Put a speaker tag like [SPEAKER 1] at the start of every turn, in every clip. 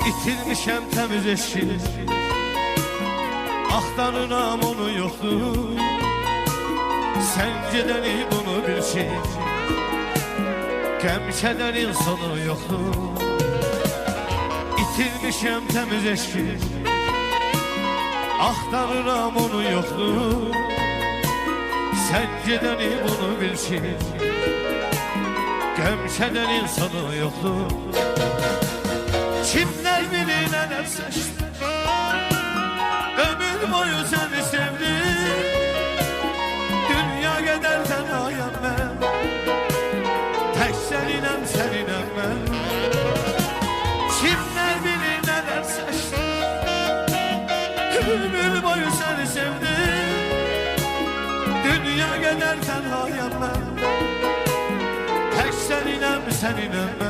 [SPEAKER 1] İtirmişəm təmiz eşkini, axtarıram onu yoxdur. Sən gedəni bunu bil ki, qəm-kədərin sonu yoxdur. İtirmişəm təmiz eşkini, axtarıram onu yoxdur. Sən gedəni bunu bil ki, qəm-kədərin sonu yoxdur. Kimler bilir neler seçti, ömür boyu seni sevdi. Dünya kadar tenayem ben, tek seninem seninem ben. Kimler bilir neler seçti, ömür boyu seni sevdi. Dünya kadar tenayem ben, tek seninem seninem ben.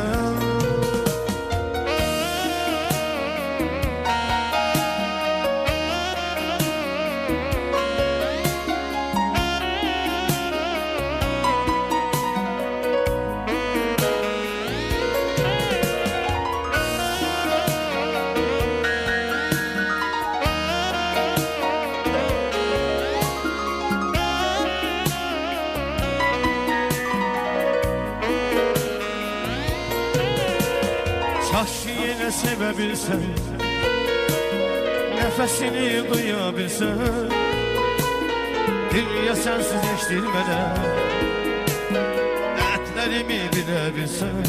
[SPEAKER 1] Kaş yine sevebilsen, nefesini duyabilsen. Dünya sensiz eştirmeden, dertlerimi bilebilsen.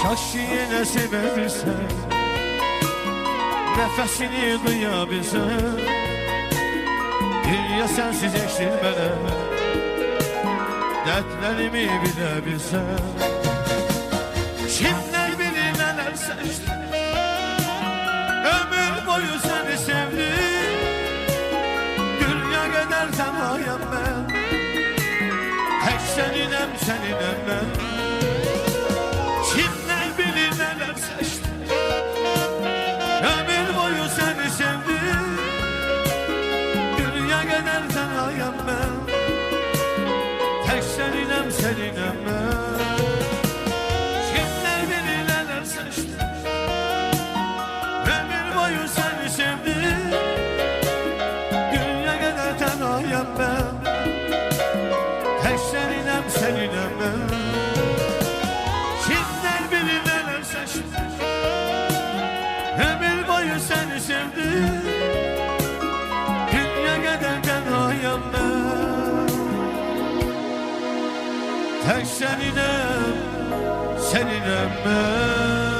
[SPEAKER 1] Kaş yine sevebilsen, nefesini duyabilsen. Dünya sensiz eştirmeden, dertlerimi bilebilsen. Kimler bilir neler seçti, ömür boyu seni sevdi. Dünya kadar tenayem ben, tek seninem seninem ben. Kimler bilir neler seçti, ömür boyu seni sevdi. Dünya kadar tenayem ben, tek seninem seninem ben. Ben tek seninem seninem ben. Kimler bilir neler seçti, ömür boyu seni sevdi. Dünya kadar tenayem ben, tek seninem seninem ben.